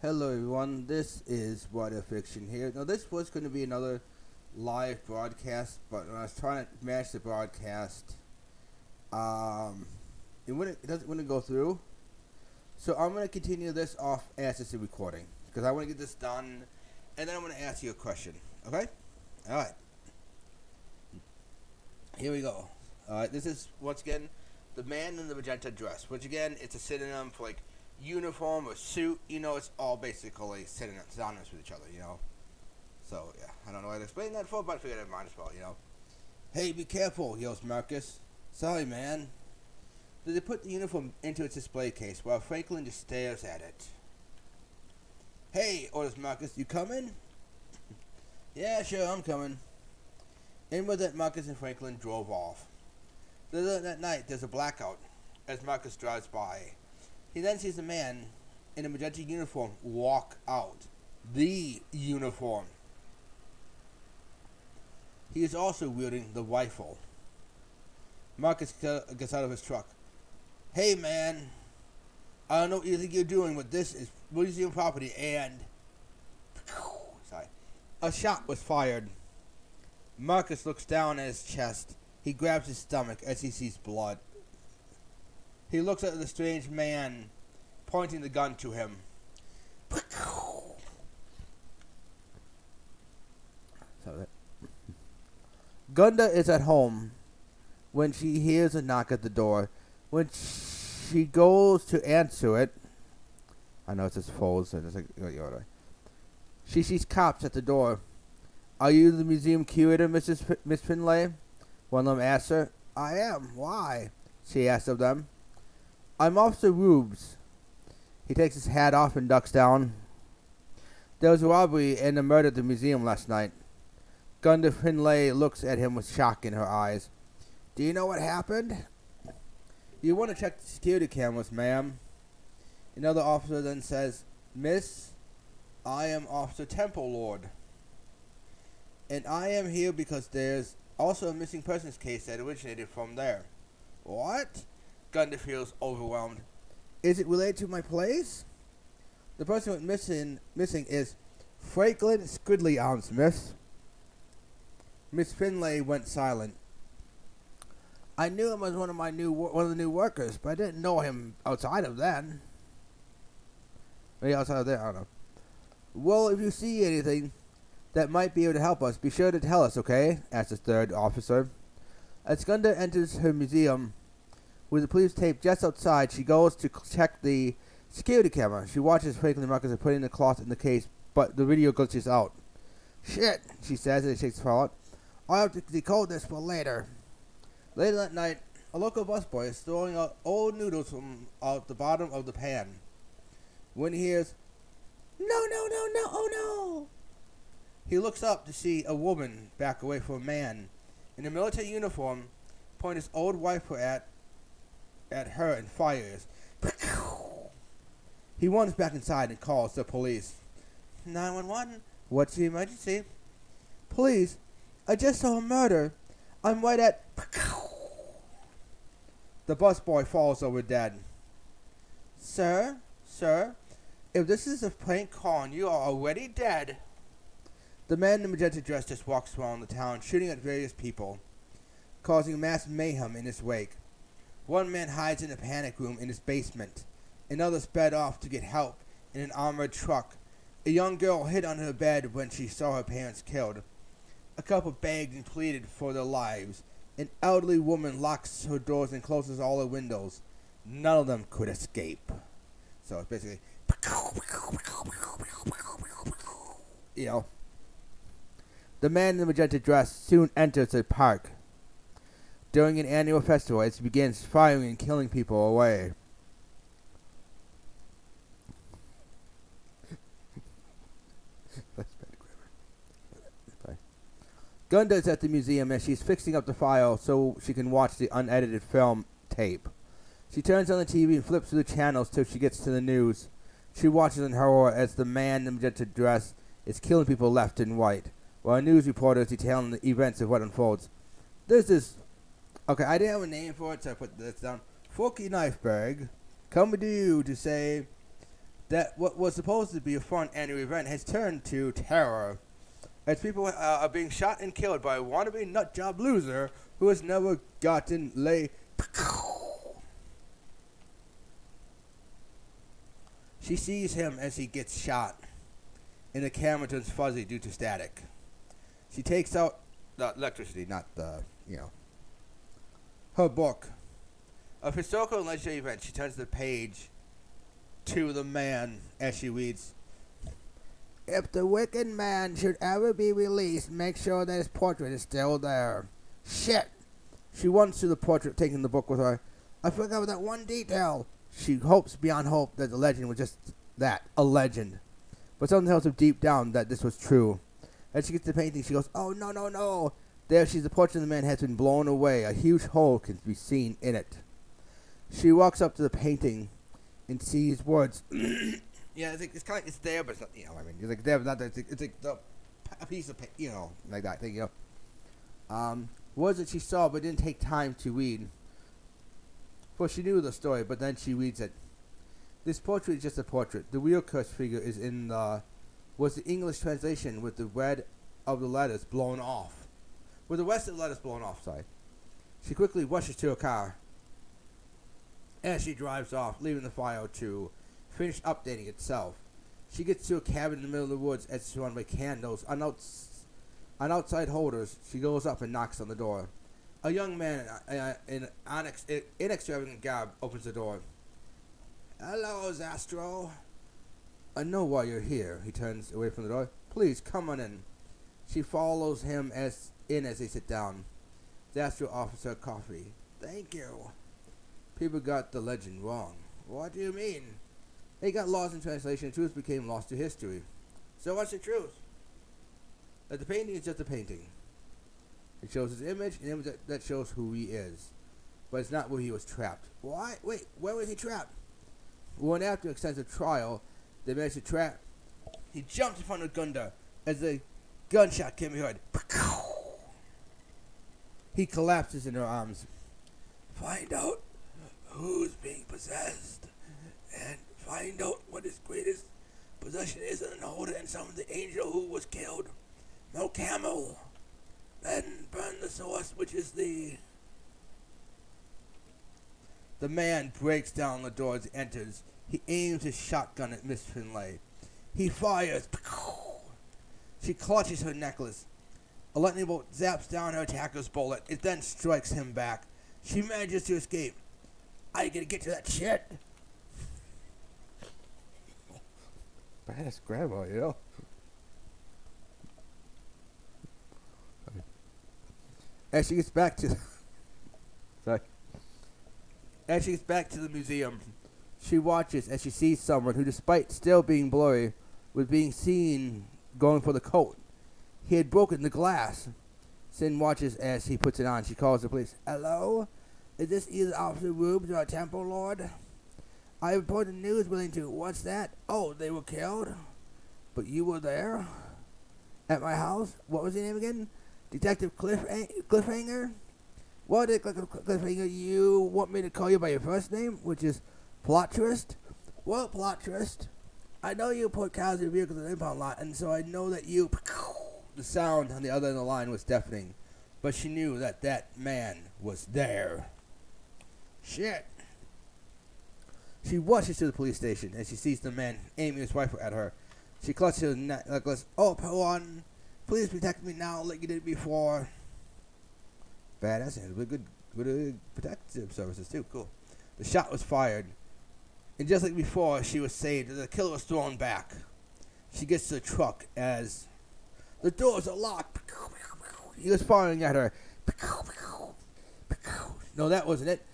Hello everyone, this is Water Fiction here. Now this was going to be another live broadcast, but when I was trying to match the broadcast, it wouldn't go through. So I'm going to continue this off as it's a recording, because I want to get this done, and then I'm going to ask you a question, okay? Alright, here we go. Alright, this is, once again, the man in the magenta dress, which again, it's a synonym for uniform or suit, it's all basically synonymous with each other, So, yeah, I don't know how to explain that for, but I figured I might as well. Hey, be careful, yells Marcus. Sorry, man. So they put the uniform into its display case while Franklin just stares at it. Hey, orders Marcus, you coming? Yeah, sure, I'm coming. In with it, Marcus and Franklin drove off. That night, there's a blackout as Marcus drives by. He then sees a man in a magenta uniform walk out. The uniform. He is also wielding the rifle. Marcus gets out of his truck. Hey man, I don't know what you think you're doing, but this is museum property and... Sorry. A shot was fired. Marcus looks down at his chest. He grabs his stomach as he sees blood. He looks at the strange man, pointing the gun to him. Gunda is at home when she hears a knock at the door. When she goes to answer it, I know it says fold, so it's she sees cops at the door. Are you the museum curator, Miss Finlay? One of them asks her. I am. Why? She asks of them. I'm Officer Rubes. He takes his hat off and ducks down. There was a robbery and a murder at the museum last night. Gunda Finlay looks at him with shock in her eyes. Do you know what happened? You want to check the security cameras, ma'am. Another officer then says, Miss, I am Officer Temple Lord. And I am here because there's also a missing persons case that originated from there. What? Gunda feels overwhelmed. Is it related to my place? The person who went missing is Franklin Squidly Arms, miss. Miss Finlay went silent. I knew him as one of the new workers, but I didn't know him outside of that. Maybe outside of there, I don't know. Well, if you see anything that might be able to help us, be sure to tell us, okay? Asked the third officer. As Gunda enters her museum, with the police tape just outside, she goes to check the security camera. She watches Franklin and Marcus are putting the cloth in the case, but the video glitches out. Shit, she says as she shakes the file out. I'll have to decode this for later. Later that night, a local busboy is throwing out old noodles from out the bottom of the pan. When he hears, no, oh no! He looks up to see a woman back away from a man in a military uniform point his old rifle at her and fires. He runs back inside and calls the police. 911, what's the emergency? Police, I just saw a murder. I'm right at... The busboy falls over dead. Sir, if this is a prank call and you are already dead... The man in the magenta dress just walks around the town, shooting at various people, causing mass mayhem in his wake. One man hides in a panic room in his basement. Another sped off to get help in an armored truck. A young girl hid under her bed when she saw her parents killed. A couple begged and pleaded for their lives. An elderly woman locks her doors and closes all her windows. None of them could escape. So it's basically... The man in the magenta dress soon enters the park. During an annual festival, it begins firing and killing people away. Gunda is at the museum and she's fixing up the file so she can watch the unedited film tape. She turns on the TV and flips through the channels till she gets to the news. She watches in horror as the man in the magenta dress is killing people left and right, while a news reporter is detailing the events of what unfolds. There's this... Okay, I didn't have a name for it, so I put this down. Forky Knifebag, coming to you to say, that what was supposed to be a fun annual event has turned to terror, as people are being shot and killed by a wannabe nutjob loser who has never gotten laid. She sees him as he gets shot, and the camera turns fuzzy due to static. She takes out the electricity, not her book of historical and legendary events. She turns the page to the man as she reads, "If the wicked man should ever be released, make sure that his portrait is still there." Shit! She runs to the portrait, taking the book with her. I forgot that one detail. She hopes beyond hope that the legend was just that, a legend. But something tells her deep down that this was true. As she gets to the painting, she goes, "Oh, no, no, no." There she sees the portrait of the man has been blown away. A huge hole can be seen in it. She walks up to the painting and sees words. Yeah, it's kind of, it's there, but it's not, it's like there, but not there. It's like a piece of, like that thing, words that she saw but didn't take time to read. Well, she knew the story, but then she reads it. This portrait is just a portrait. The real cursed figure is was the English translation with the red of the letters blown off. With the rest of the letters blown off, sorry. She quickly rushes to her car as she drives off, leaving the file to finish updating itself. She gets to a cabin in the middle of the woods as surrounded by candles on outside holders. She goes up and knocks on the door. A young man in extravagant garb opens the door. "Hello, Zastro." "I know why you're here." He turns away from the door. "Please, come on in." She follows him as they sit down. Zastro offers her coffee. "Thank you." People got the legend wrong. "What do you mean?" "They got lost in translation. The truth became lost to history." "So what's the truth?" "That the painting is just a painting. It shows his image, an image that shows who he is. But it's not where he was trapped." "Why? Wait, where was he trapped?" "Well, after an extensive trial, they managed to trap." He jumps in front of Gunda as a gunshot can be heard. He collapses in her arms. "Find out who's being possessed, and find out what his greatest possession is, and hold it and summon the angel who was killed. No camel. Then burn the source, which is the..." The man breaks down the door as he enters. He aims his shotgun at Miss Finlay. He fires. She clutches her necklace. A lightning bolt zaps down her attacker's bullet. It then strikes him back. She manages to escape. "I gotta get to that shit." Badass grandma, As she gets back to the museum, she watches as she sees someone who, despite still being blurry, was being seen going for the coat. He had broken the glass. Sin watches as he puts it on. She calls the police. "Hello? Is this either Officer Rubes or a Temple Lord? I reported news relating to..." "What's that?" "Oh, they were killed? But you were there? At my house? What was your name again?" "Detective Cliffhanger?" "What, Cliffhanger? You want me to call you by your first name, which is Plotrist?" "Well, Plotrist, I know you put cars in vehicles in the impound lot, and so I know that you..." The sound on the other end of the line was deafening, but she knew that that man was there. Shit. She rushes to the police station as she sees the man aiming his rifle at her. She clutches her necklace. "Oh, Pawan, please protect me now like you did before." Badass and good protective services too. Cool. The shot was fired, and just like before, she was saved. The killer was thrown back. She gets to the truck as the doors are locked. He was firing at her. No, that wasn't it.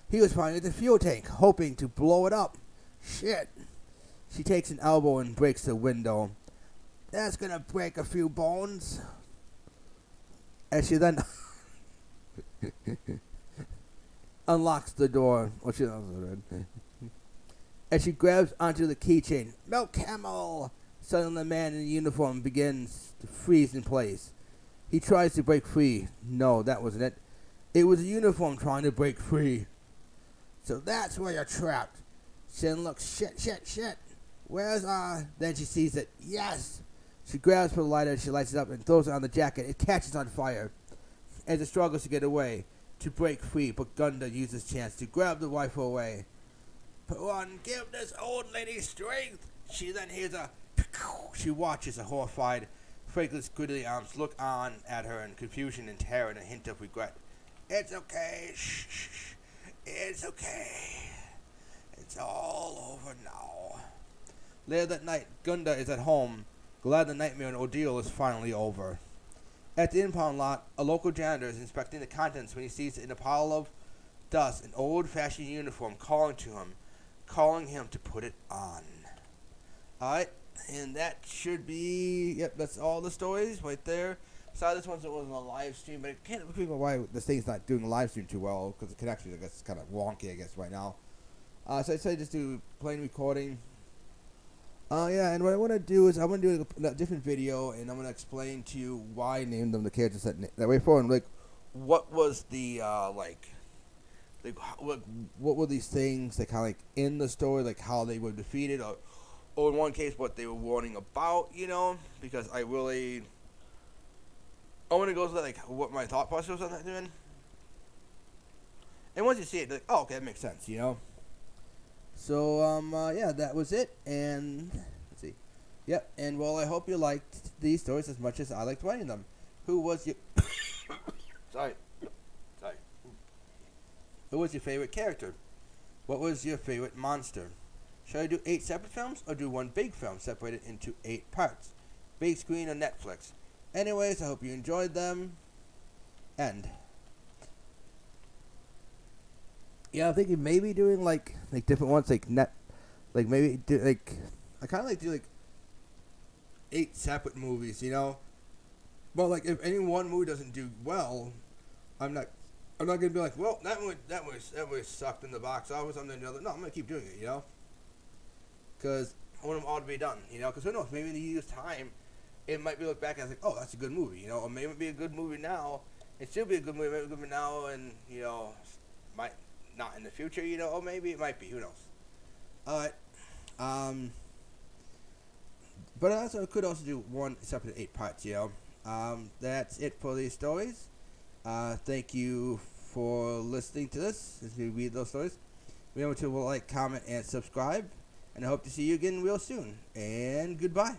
He was firing at the fuel tank, hoping to blow it up. Shit. She takes an elbow and breaks the window. "That's gonna break a few bones." As she then unlocks the door. As she grabs onto the keychain. "Milk Camel!" Suddenly the man in the uniform begins to freeze in place. He tries to break free. No, that wasn't it. It was the uniform trying to break free. So that's where you're trapped. Shin looks, shit. Where's, Then she sees it. Yes! She grabs for the lighter, she lights it up and throws it on the jacket. It catches on fire as it struggles to get away, to break free, but Gunda uses chance to grab the rifle away. One, give this old lady strength! She then hears a... She watches a horrified, Franklin's grizzly arms look on at her in confusion and terror and a hint of regret. It's okay. Shh. It's okay. It's all over now. Later that night, Gunda is at home, glad the nightmare and ordeal is finally over. At the impound lot, a local janitor is inspecting the contents when he sees in a pile of dust an old-fashioned uniform calling him to put it on. Alright, and that should be, yep, that's all the stories right there. Sorry, this wasn't a live stream, but I can't figure out why this thing's not doing a live stream too well, because the connection, I guess, is kind of wonky, I guess, right now. So I decided just do plain recording. Yeah, and what I want to do is I'm going to do a different video, and I'm going to explain to you why I named them the characters that way forward. Like, what was the, what were these things that kind of, like, in the story, like, how they were defeated, or in one case, what they were warning about, you know? Because I want to go through, like, what my thought process was on that doing. And once you see it, like, oh, okay, that makes sense, you know? So, yeah, that was it, and, let's see. Yep, and, well, I hope you liked these stories as much as I liked writing them. Who was your... Sorry. Who was your favorite character? What was your favorite monster? Should I do 8 separate films, or do one big film separated into 8 parts? Big screen or Netflix? Anyways, I hope you enjoyed them. End. Yeah, I'm thinking maybe doing like different ones, like maybe do like I kind of like do like 8 separate movies, you know. But like if any one movie doesn't do well, I'm not gonna be like, well, that movie sucked in the box office. I'm gonna no, I'm gonna keep doing it, you know. Because I want them all to be done, you know. Because who knows? Maybe in a year's time, it might be looked back as like, oh, that's a good movie, you know. Or maybe it'd be a good movie now. It should be a good movie, maybe a good movie now, and you know, might not in the future, you know. Or maybe it might be. Who knows? Alright. But I could also do one separate 8 parts, you know. That's it for these stories. Thank you for listening to this as we read those stories. Remember to like, comment, and subscribe. And I hope to see you again real soon. And goodbye.